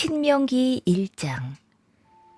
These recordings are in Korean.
신명기 1장.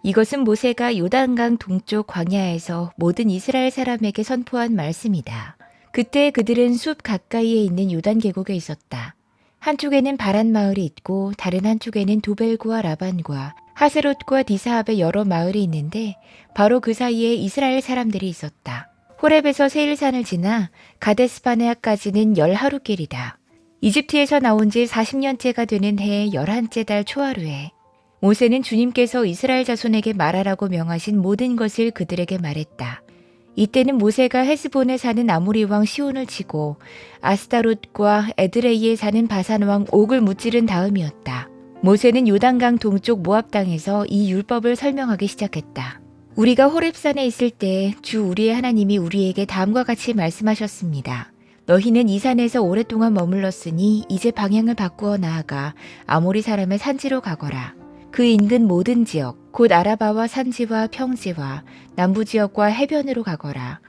이것은 모세가 요단강 동쪽 광야에서 모든 이스라엘 사람에게 선포한 말씀이다. 그때 그들은 숲 가까이에 있는 요단 계곡에 있었다. 한쪽에는 바란 마을이 있고 다른 한쪽에는 도벨과 라반과 하세롯과 디사합의 여러 마을이 있는데 바로 그 사이에 이스라엘 사람들이 있었다. 호렙에서 세일산을 지나 가데스바네아까지는 10하루길이다. 이집트에서 나온 지 40년째가 되는 해 11째 달 초하루에 모세는 주님께서 이스라엘 자손에게 말하라고 명하신 모든 것을 그들에게 말했다. 이때는 모세가 헤스본에 사는 아모리 왕 시온을 치고 아스타롯과 에드레이에 사는 바산 왕 옥을 무찌른 다음이었다. 모세는 요단강 동쪽 모압 땅에서 이 율법을 설명하기 시작했다. 우리가 호렙산에 있을 때 주 우리의 하나님이 우리에게 다음과 같이 말씀하셨습니다. 너희는 이 산에서 오랫동안 머물렀으니 이제 방향을 바꾸어 나아가 아모리 사람의 산지로 가거라. 그 인근 모든 지역, 곧 아라바와 산지와 평지와 남부지역과 해변으로 가거라.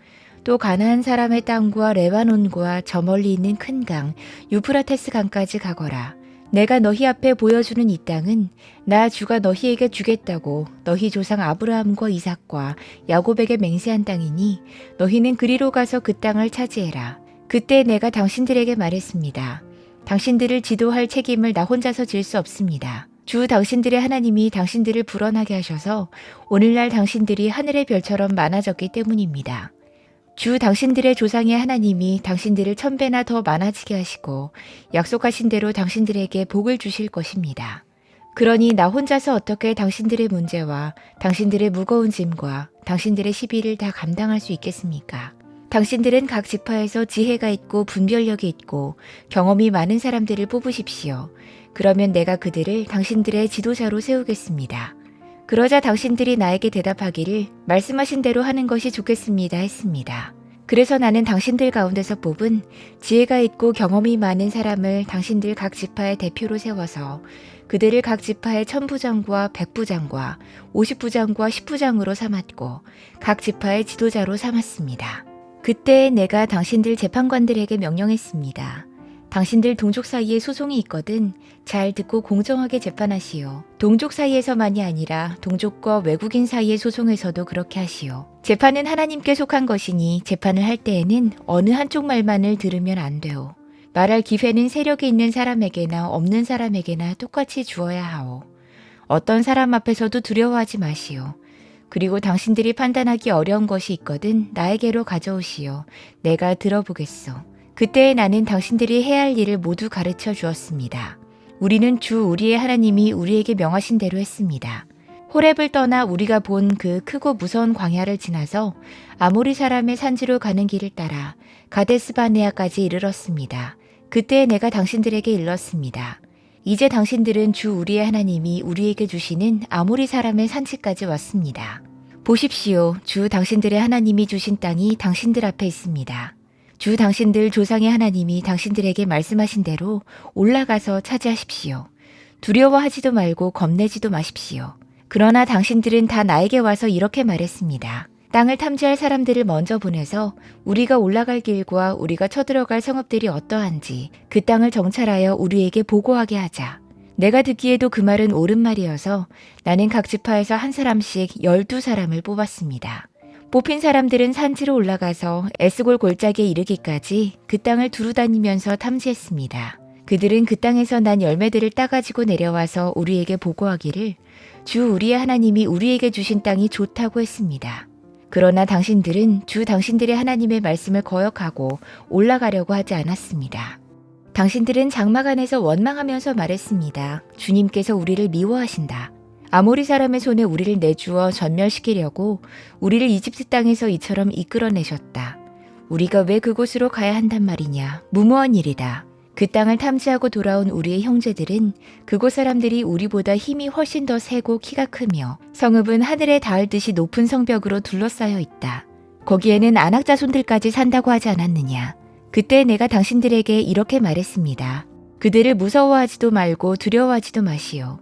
또 가나안 사람의 땅과 레바논과 저 멀리 있는 큰 강, 유프라테스 강까지 가거라. 내가 너희 앞에 보여주는 이 땅은 나 주가 너희에게 주겠다고 너희 조상 아브라함과 이삭과 야곱에게 맹세한 땅이니 너희는 그리로 가서 그 땅을 차지해라. 그때 내가 당신들에게 말했습니다. 당신들을 지도할 책임을 나 혼자서 질 수 없습니다. 주 당신들의 하나님이 당신들을 불어나게 하셔서 오늘날 당신들이 하늘의 별처럼 많아졌기 때문입니다. 주 당신들의 조상의 하나님이 당신들을 1000배나 더 많아지게 하시고 약속하신 대로 당신들에게 복을 주실 것입니다. 그러니 나 혼자서 어떻게 당신들의 문제와 당신들의 무거운 짐과 당신들의 시비를 다 감당할 수 있겠습니까? 당신들은 각 지파에서 지혜가 있고 분별력이 있고 경험이 많은 사람들을 뽑으십시오. 그러면 내가 그들을 당신들의 지도자로 세우겠습니다. 그러자 당신들이 나에게 대답하기를 말씀하신 대로 하는 것이 좋겠습니다 했습니다. 그래서 나는 당신들 가운데서 뽑은 지혜가 있고 경험이 많은 사람을 당신들 각 지파의 대표로 세워서 그들을 각 지파의 1000부장과 100부장과 50부장과 10부장으로 삼았고 각 지파의 지도자로 삼았습니다. 그때 내가 당신들 재판관들에게 명령했습니다. 당신들 동족 사이에 소송이 있거든 잘 듣고 공정하게 재판하시오. 동족 사이에서만이 아니라 동족과 외국인 사이의 소송에서도 그렇게 하시오. 재판은 하나님께 속한 것이니 재판을 할 때에는 어느 한쪽 말만을 들으면 안 돼요. 말할 기회는 세력이 있는 사람에게나 없는 사람에게나 똑같이 주어야 하오. 어떤 사람 앞에서도 두려워하지 마시오. 그리고 당신들이 판단하기 어려운 것이 있거든 나에게로 가져오시오. 내가 들어보겠소. 그때 나는 당신들이 해야 할 일을 모두 가르쳐 주었습니다. 우리는 주 우리의 하나님이 우리에게 명하신 대로 했습니다. 호렙을 떠나 우리가 본 그 크고 무서운 광야를 지나서 아모리 사람의 산지로 가는 길을 따라 가데스바네아까지 이르렀습니다. 그때 내가 당신들에게 일렀습니다. 이제 당신들은 주 우리의 하나님이 우리에게 주시는 아모리 사람의 산지까지 왔습니다. 보십시오. 주 당신들의 하나님이 주신 땅이 당신들 앞에 있습니다. 주 당신들 조상의 하나님이 당신들에게 말씀하신 대로 올라가서 차지하십시오. 두려워하지도 말고 겁내지도 마십시오. 그러나 당신들은 다 나에게 와서 이렇게 말했습니다. 땅을 탐지할 사람들을 먼저 보내서 우리가 올라갈 길과 우리가 쳐들어갈 성읍들이 어떠한지 그 땅을 정찰하여 우리에게 보고하게 하자. 내가 듣기에도 그 말은 옳은 말이어서 나는 각 지파에서 한 사람씩 12사람을 뽑았습니다. 뽑힌 사람들은 산지로 올라가서 에스골 골짜기에 이르기까지 그 땅을 두루 다니면서 탐지했습니다. 그들은 그 땅에서 난 열매들을 따가지고 내려와서 우리에게 보고하기를 주 우리의 하나님이 우리에게 주신 땅이 좋다고 했습니다. 그러나 당신들은 주 당신들의 하나님의 말씀을 거역하고 올라가려고 하지 않았습니다. 당신들은 장막 안에서 원망하면서 말했습니다. 주님께서 우리를 미워하신다. 아모리 사람의 손에 우리를 내주어 전멸시키려고 우리를 이집트 땅에서 이처럼 이끌어내셨다. 우리가 왜 그곳으로 가야 한단 말이냐. 무모한 일이다. 그 땅을 탐지하고 돌아온 우리의 형제들은 그곳 사람들이 우리보다 힘이 훨씬 더 세고 키가 크며 성읍은 하늘에 닿을 듯이 높은 성벽으로 둘러싸여 있다. 거기에는 아낙 자손들까지 산다고 하지 않았느냐. 그때 내가 당신들에게 이렇게 말했습니다. 그들을 무서워하지도 말고 두려워하지도 마시오.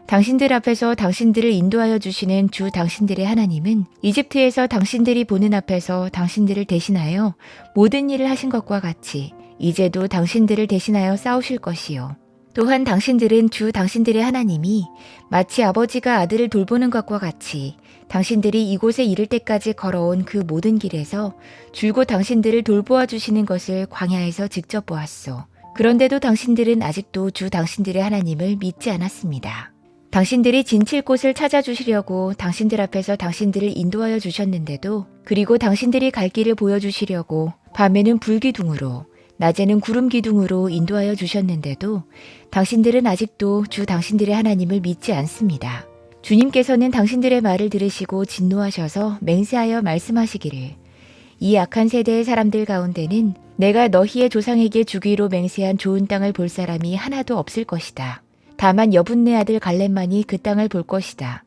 당신들 앞에서 당신들을 인도하여 주시는 주 당신들의 하나님은 이집트에서 당신들이 보는 앞에서 당신들을 대신하여 모든 일을 하신 것과 같이 이제도 당신들을 대신하여 싸우실 것이요. 또한 당신들은 주 당신들의 하나님이 마치 아버지가 아들을 돌보는 것과 같이 당신들이 이곳에 이를 때까지 걸어온 그 모든 길에서 줄곧 당신들을 돌보아 주시는 것을 광야에서 직접 보았소. 그런데도 당신들은 아직도 주 당신들의 하나님을 믿지 않았습니다. 당신들이 진칠 곳을 찾아주시려고 당신들 앞에서 당신들을 인도하여 주셨는데도, 그리고 당신들이 갈 길을 보여주시려고 밤에는 불기둥으로 낮에는 구름기둥으로 인도하여 주셨는데도 당신들은 아직도 주 당신들의 하나님을 믿지 않습니다. 주님께서는 당신들의 말을 들으시고 진노하셔서 맹세하여 말씀하시기를, 이 악한 세대의 사람들 가운데는 내가 너희의 조상에게 주기로 맹세한 좋은 땅을 볼 사람이 하나도 없을 것이다. 다만 여분네 아들 갈렙만이 그 땅을 볼 것이다.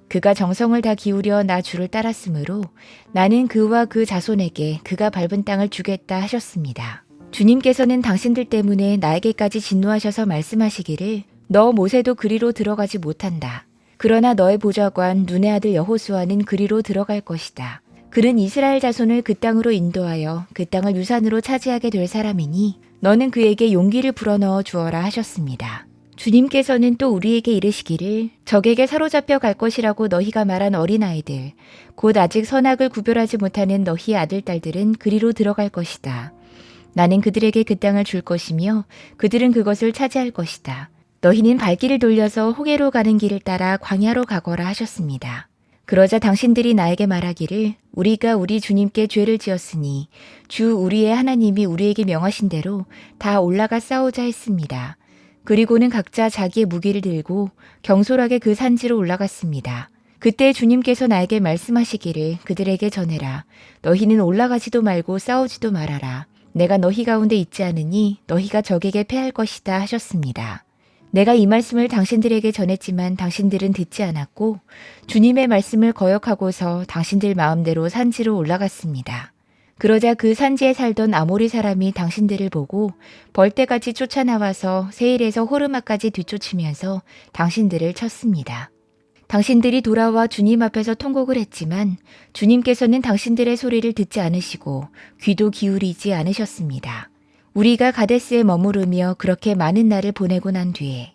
그가 정성을 다 기울여 나 주를 따랐으므로 나는 그와 그 자손에게 그가 밟은 땅을 주겠다 하셨습니다. 주님께서는 당신들 때문에 나에게까지 진노하셔서 말씀하시기를, 너 모세도 그리로 들어가지 못한다. 그러나 너의 보좌관 눈의 아들 여호수아는 그리로 들어갈 것이다. 그는 이스라엘 자손을 그 땅으로 인도하여 그 땅을 유산으로 차지하게 될 사람이니 너는 그에게 용기를 불어넣어 주어라 하셨습니다. 주님께서는 또 우리에게 이르시기를, 적에게 사로잡혀 갈 것이라고 너희가 말한 어린아이들, 곧 아직 선악을 구별하지 못하는 너희의 아들딸들은 그리로 들어갈 것이다. 나는 그들에게 그 땅을 줄 것이며 그들은 그것을 차지할 것이다. 너희는 발길을 돌려서 홍해로 가는 길을 따라 광야로 가거라 하셨습니다. 그러자 당신들이 나에게 말하기를, 우리가 우리 주님께 죄를 지었으니 주 우리의 하나님이 우리에게 명하신 대로 다 올라가 싸우자 했습니다. 그리고는 각자 자기의 무기를 들고 경솔하게 그 산지로 올라갔습니다. 그때 주님께서 나에게 말씀하시기를, 그들에게 전해라. 너희는 올라가지도 말고 싸우지도 말아라. 내가 너희 가운데 있지 않으니 너희가 적에게 패할 것이다 하셨습니다. 내가 이 말씀을 당신들에게 전했지만 당신들은 듣지 않았고 주님의 말씀을 거역하고서 당신들 마음대로 산지로 올라갔습니다. 그러자 그 산지에 살던 아모리 사람이 당신들을 보고 벌떼같이 쫓아나와서 세일에서 호르마까지 뒤쫓으면서 당신들을 쳤습니다. 당신들이 돌아와 주님 앞에서 통곡을 했지만 주님께서는 당신들의 소리를 듣지 않으시고 귀도 기울이지 않으셨습니다. 우리가 가데스에 머무르며 그렇게 많은 날을 보내고 난 뒤에